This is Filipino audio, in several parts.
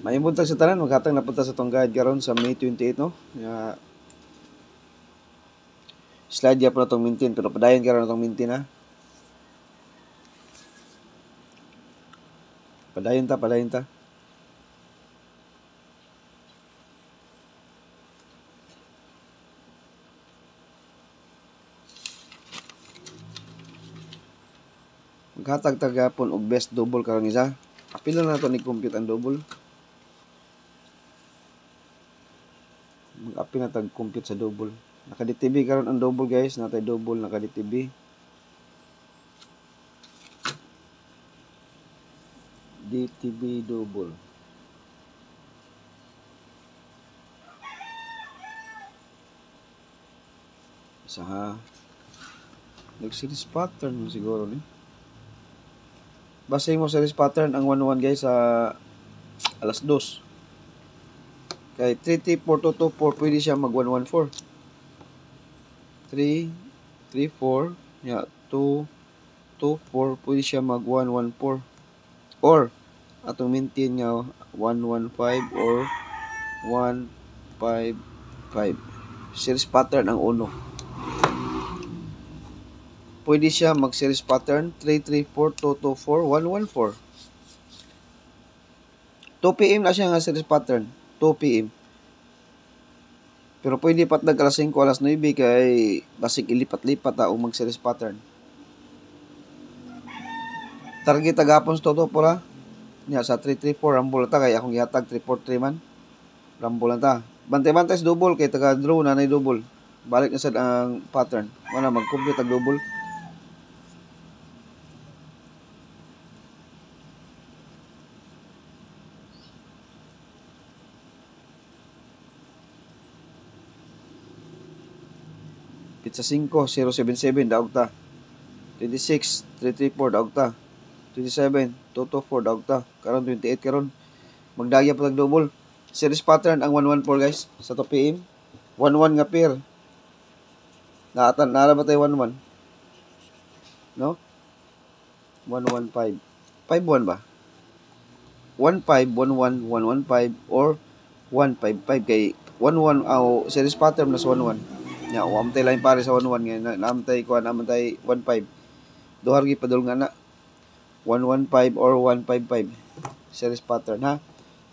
Maibuntag sa tanan, maghatag na punta sa tong guide karon sa May 28, no? Slide ya pa na tong mintin, pero padayon karon na tong mintin, ha? Padayon ta. Maghatag tagapon og best double karon isa. Apil na to ni compute ang double. Mag-apil na tag compute sa double. Naka-DTB karon ang double, guys. Natay double naka-DTB. DTB double. Isa ha. Nag-series pattern siguro ni. Basahin mo series pattern ang 1-1, guys, sa alas 2. Kay 3T4224 pwede siya mag 114. 3 3 4 ya 2 2 4 pwede siya mag 114. Or atong maintain nga 115 or 155. Series pattern ang 1. Pwede siya mag-series pattern 334-224, 114. 2 PM na siya nga series pattern. 2 PM. Pero pwede pat alas 5, alas 9 kay basig ilipat-lipat o mag-series pattern. Target agapon sa toto pura. Nya sa 334 rumble ta kay akong gihatag 343 man. Rumble lang ta. Bantay-bantay sa double kay taga draw na nay double. Balik na sad ang pattern. Wala mag-complete ang double. Pizza 5, 077, daog ta. 26, 334, daog ta. 27, 224, daog ta. Karon 28 karon. Magdagya pa tag double. Series pattern ang 114, guys, sa 2 PM. 11 nga pair. Naara ba tayo 11? No? 115. 51 ba? 15, 11, 115 or 155 kay 11 series pattern na sa 11. Ya, amtay lang pare sa 11 nga naamtay ko naamtay 15. Duhar gi padul nga na 115 or 155 series pattern, ha.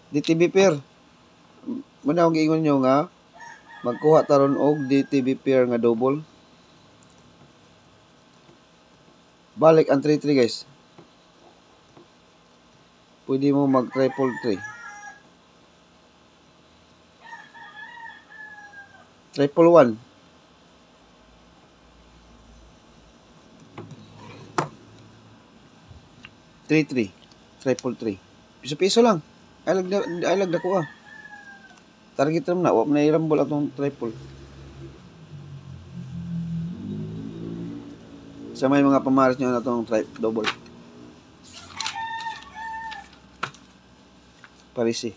DTB pair. Muna akong giingon nyo nga magkuha taron og DTB pair nga double. Balik ang 3-3, guys. Pwede mo mag triple 3. Triple 1. Triple 3. Piso-piso lang. Ay lag dako ah. Target ram na, wa man irambol atong triple. Sa may mga pamaris nyo na itong double. Parisi.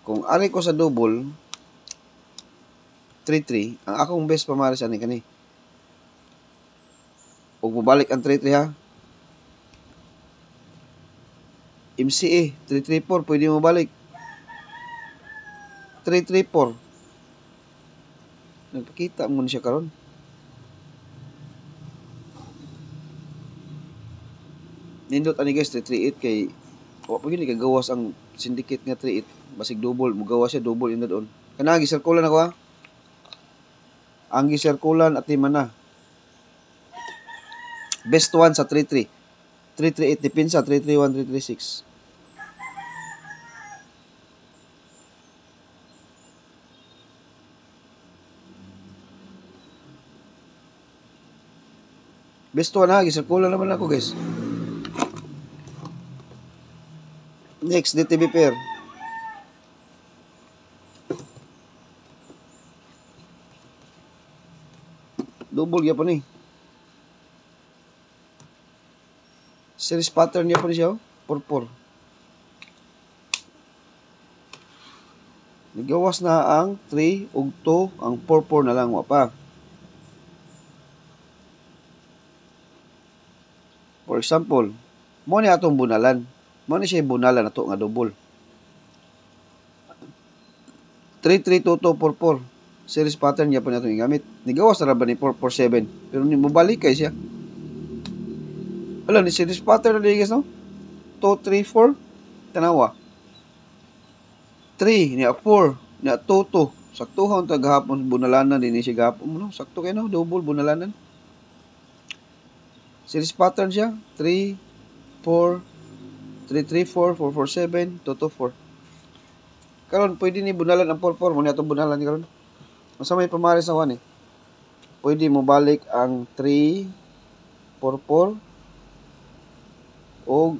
Kung ari ko sa double 3-3, ang akong best pamaris ani kani. Ug mabalik ang 3-3, ha. MCA 334 pwede mo balik. 334. Nagpakita mo na siya karon. Nindot ani, guys, 338 kay wa pa gyud kagawas ang syndicate nga 38. Basig double, mugawas siya double indot on. Kana gisirkulan ako, ha. Ang gisirkulan at lima na. Best one sa 3-3. 338 depensa 331 336. Best one, ha, gisirkulan naman ako, guys. Next, DTB pair. Double gyapon ni. Series pattern gyapon siya, 4-4. Nagawas na ang 3 ug 2, ang 4-4 na lang wa pa. For example, mo ni atong bunalan. Mao ni siya bunala na to nga double. 332244 series pattern niya pa nato gamit. Nigawas na ba ni 447 pero ni mobalik kay siya. Wala ni series pattern na guys no. 2 3 4 tanawa. 3 niya 4 niya 2 2 saktuhon ta gahapon bunalanan din siya gahapon no sakto kay no double bunalanan. Series pattern siya 3 4 334 447 224. Karon pwede ni bunalan ang 44 mo niya bunalan ni karon. Masa may pamares sa 1 eh. Pwede mo balik ang 3 44 o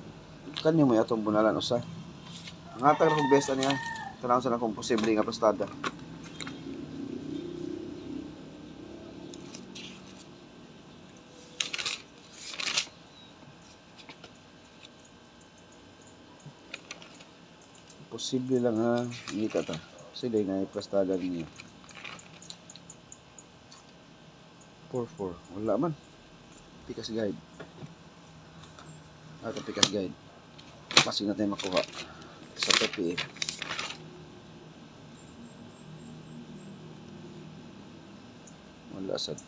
kanyo mo atong bunalan usa. Ang hatag kong best niya tanaw sa akong posible nga pastada. Posible lang ha, hindi ka ta. Sila na iprastada niya. 4-4. Wala man. Pikas guide. Ito pikas guide. Pasig natin makuha. Sa topi eh. Wala sad.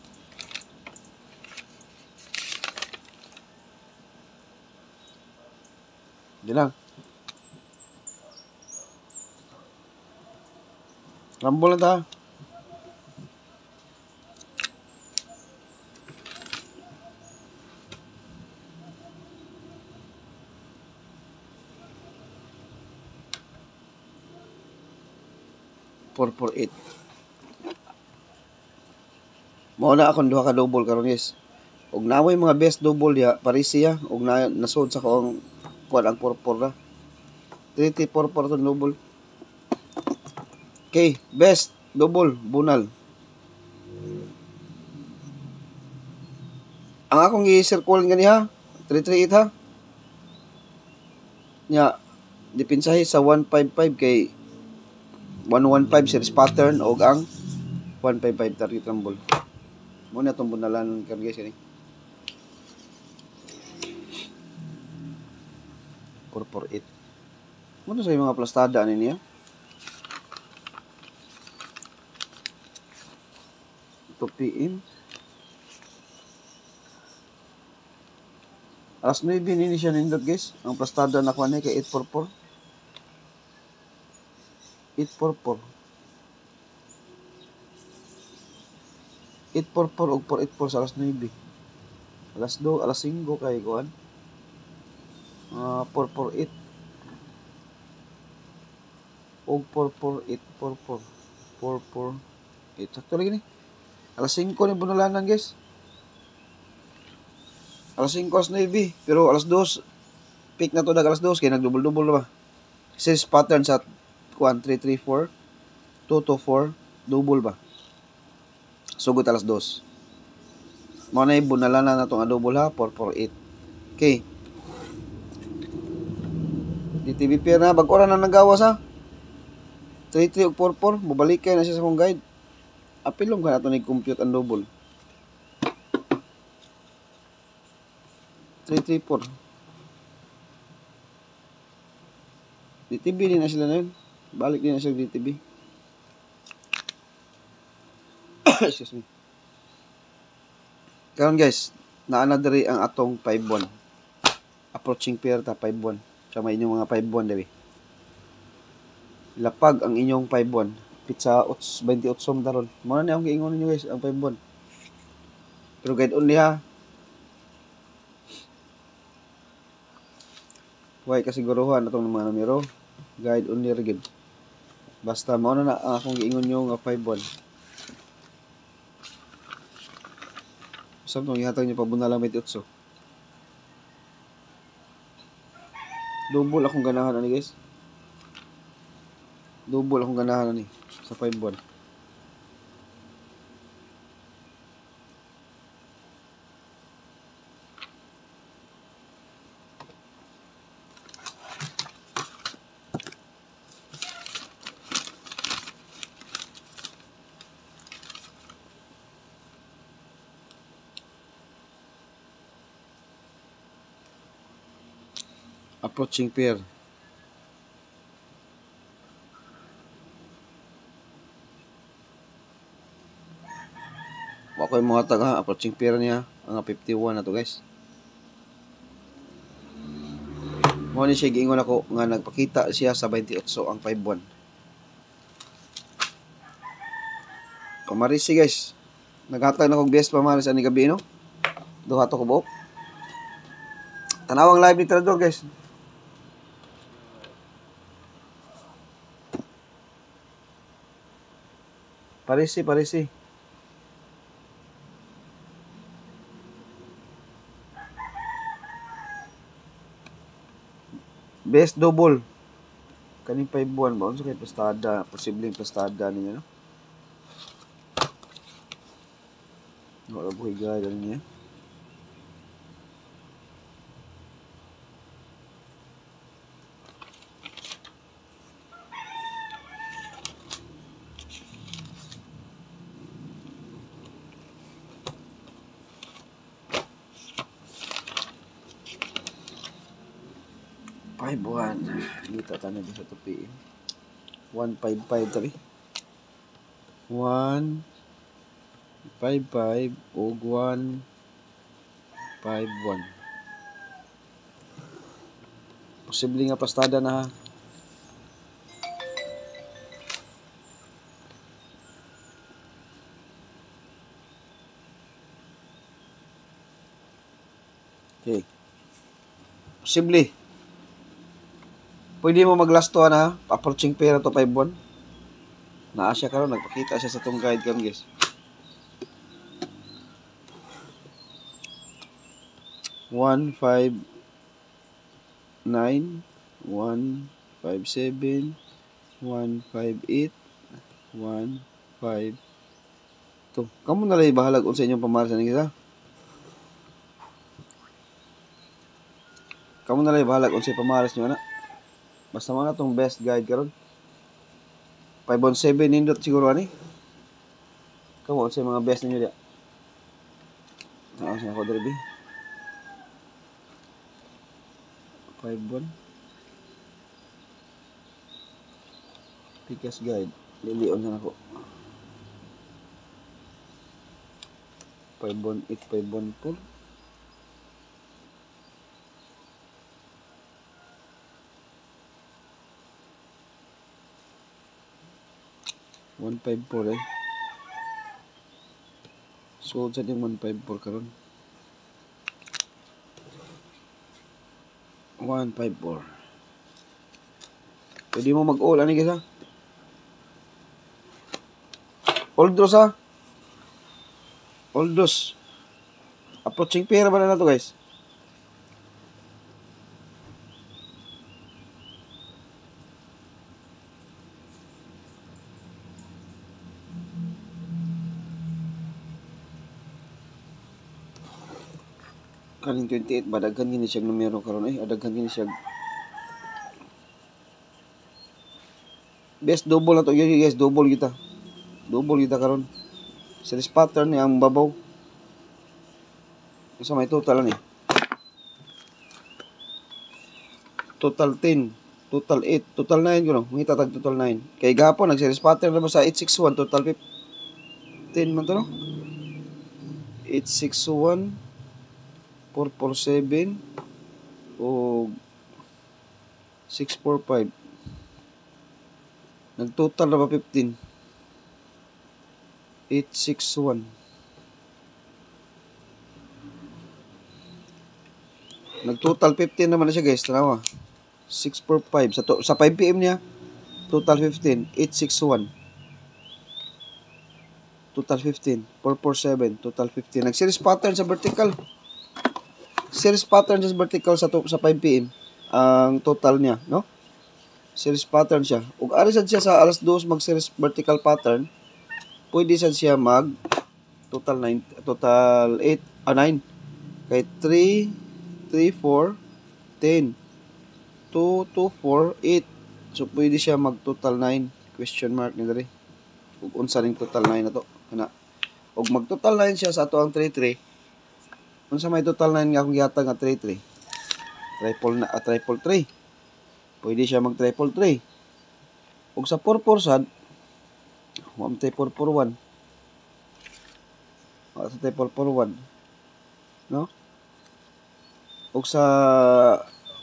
Di lang. Rambol na ta. For 8. Mao na akong duha ka double karon guys. Og naway mga best double ya pares siya og nasod sa kong kuan ang 4 na. 3-4 ton double. Okay, best double bunal. Ang akong i-circle nga niya 338 ha. Nya depensahe sa 155 kay 115 series pattern og ang 155 target rumble. Mo na tong bunalan kan guys ini. 448. Mo na sa mga plastada ani niya. PM. Alas 9 nini siya nindot guys. Ang plastada na kuha niya kay 844. 844. 844 og 484 sa alas 9. Alas 2, alas 5 kay kuan. 448. Og 44844. 448. Sakto lagi ni. Alas 5 ni bunalanan guys. Alas 5 alas 9. Pero alas 2 pick na to dag alas 2 kay nagdouble-double na ba. Series pattern sa 334 224 double ba. Sugot alas 2. Mao na bunalanan na to nga double ha 448. Okay. DTV pair na bag-ora na nagawas ha. 33 ug 44 mobalik kay na siya sa kong guide. Apilong ka na ito nag-compute ang double. 334. DTB din na sila na yun. Balik din na sila DTB. Excuse me. Karon guys, naanadari ang atong 5-1. Approaching pair ta 5-1. Sa may inyong mga 5-1 dawi. Lapag ang inyong 5-1. Pizza 28 daron. Mao na akong giingon ninyo guys ang 5-1. Pero guide only ha. Huwag kasiguruhan atong mga numero. Guide only rigid. Basta mao na ang akong giingon nyo nga 5-1. Saan itong ihatag nyo pabunalang 28? Double akong ganahan ani guys. Double akong ganahan ani sa 5-1. approaching pair. Wa koy mga tag ha, approaching pair niya ang 51 na to guys. Mo ni siya giingon ako nga nagpakita siya sa 28 ang 51. Pamarisi guys. Naghatag na kog best pamaris ani gabi no. Duha to ko buok. Tanawang live ni Trador guys. Parisi. Best double. Kaning 5-1 ba? Unsa kay pastada? Posibleng pastada niya, no? Wala buhay gaya niya. Ay, buwan. Dito tayo sa tupi. 155 tabi. 155 o 151. Posible nga pastada na ha. Okay. Posible. Pwede mo maglasto na approaching pair to 5-1. Naa siya karon nagpakita siya sa tong guide karon guys. 159 157 158 152. Kamo na lay bahalag unsa inyong pamaras ani kita. Kamo na lay bahalag unsa pamaras nyo na. Basta mga itong best guide karon. 517 nindot siguro ani. Kamu sa mga best ninyo dia. Saan sa ako derby? 51. Pikas guide. Lilion na ako. 518 514. 154 eh. So, sa yung 154 karon. 154. Pwede mo mag-all. Ano yung isa? Oldros ha? Oldros. Approaching pair ba na to guys? Kaning 28 ba daghan gini siyang numero karon ay daghan gini siya. Best double na to guys, double kita karon. Series pattern ni ang babaw. Isa may total ni. Total 10, total 8, total 9 kuno. Mangita tag total 9. Kay gapon nag series pattern na sa 861 total 15 man to no. 861 447 o 645. Nagtotal na ba 15? 861. Nagtotal 15 naman na siya guys. Tanawa. 645 sa 5 PM niya. Total 15, 861. Total 15, 447, total 15. Nag-series pattern sa vertical. Series pattern sa vertical sa 5 PM ang total niya, no? Series pattern siya. Ug ari sad siya sa alas 2 mag-series vertical pattern, pwede sad siya mag total 9, total 8, 9. Kay 3, 3, 4, 10, 2, 2, 4, 8. So pwede siya mag total 9 question mark ni diri. Ug unsa ning total 9 na to? Kana. Ug mag total 9 siya sa ato ang 3, 3. Unsa may total 9 nga akong gihatag nga 3-3. triple 3. Pwede siya mag triple 3. Ug sa 4-4 sad, wa man tay 4-4-1. Wa sa tay 4-4-1. No? Ug sa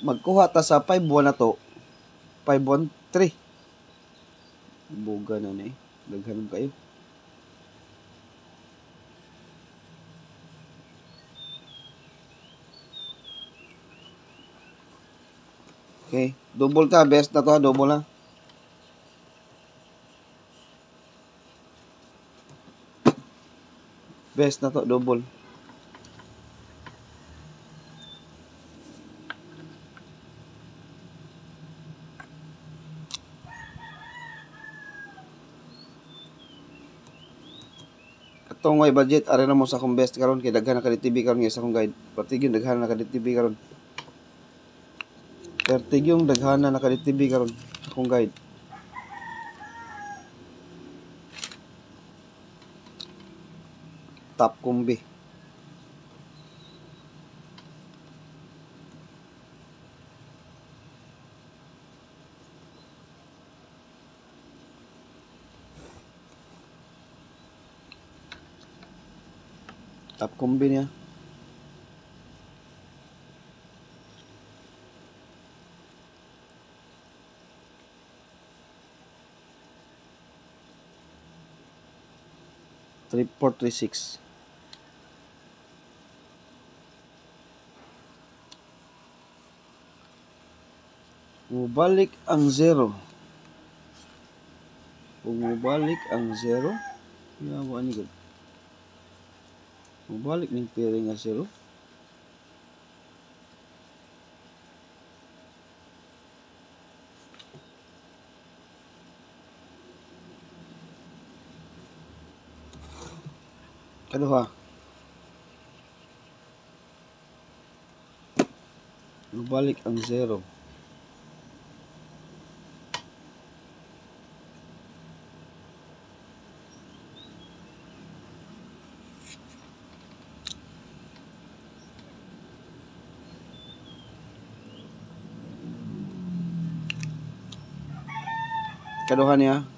magkuha ta sa 5-1 na to, 5-1-3. Buga na ni. Daghan kayo. Okay, double ta, best na to, double na. Best na to, double. Katong way budget, ari na mo sa akong best karon kay daghan na ka TV karon nga sa akong guide. Pati gyud daghan na ka TV karon. Pertig yung daghana na ka-TV karon akong guide. Top kombi. Top kombi niya. Three, 4, 3, 6. Mubalik ang 0. Kung mubalik ang 0, yawa ni gud. Mubalik ning pairing nga 0. Kaduha. Mubalik ang 0. Kaduha niya.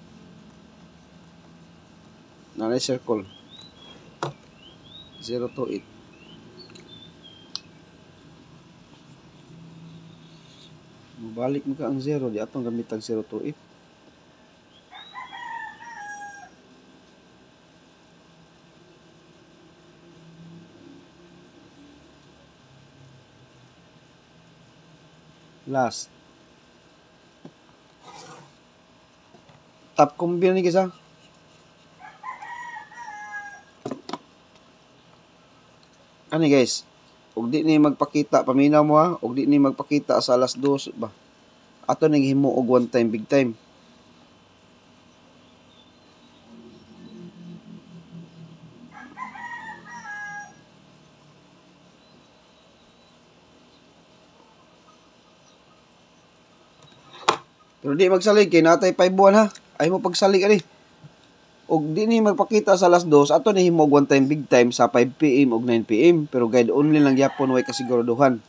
Nanay circle. 0 to 8. Mabalik mo ka ang 0. Di atong gamit ang 0 to 8. Last. Top kombi ni kisa. Ano guys, ug di ni magpakita, paminaw mo ha, ug di ni magpakita sa alas 2 ba. Ato ning himo og one time big time. Pero di magsalig kay natay 5-1 ha. Ay mo pagsalig ani. Og di ni magpakita sa alas 2, ato ni himo one time big time sa 5 PM og 9 PM, pero guide only lang gyapon way kasiguraduhan.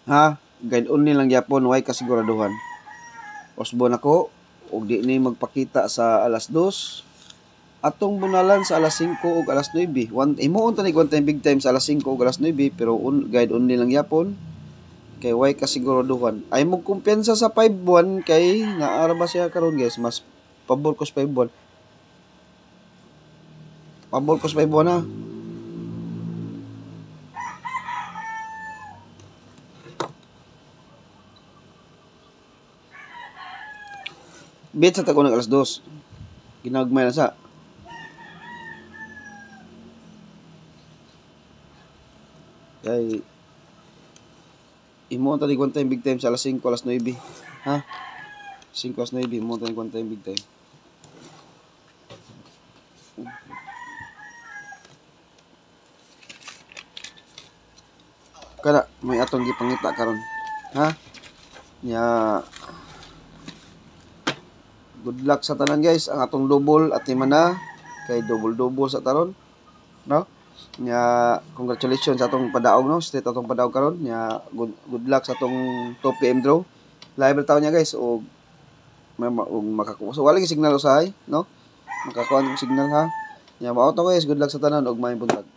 Ha, guide only lang gyapon way kasiguraduhan. Osbon ako og di ni magpakita sa alas 2, atong bunalan sa alas 5 ug alas 9. Himuon ta ni one time big time sa alas 5 ug alas 9, pero guide only lang gyapon kay way kasiguraduhan. Ay mo kumpiyansa sa 5-1 kay naara ba siya karon guys, mas pabor ko sa 5-1. Pabor ko sa 5-1 ha. Bet sa tago ng alas 2. Ginagmay na sa. Kay imo ta ni one time big time sa alas 5 alas 9. Ha? 5 alas 9 imo ta ni one time big time. Kada may atong gipangita karon. Ha? Nya good luck sa tanan guys. Ang atong double at mana kay double sa taron, no? Nya congratulations sa atong padaog no, state atong padaog karon. Nya good luck sa atong 2 PM draw. Live ra taw niya guys og makakuha. So wala gi signal usahay no. Makakuha ng signal ha. Nya mao to guys, good luck sa tanan og maayong buntag.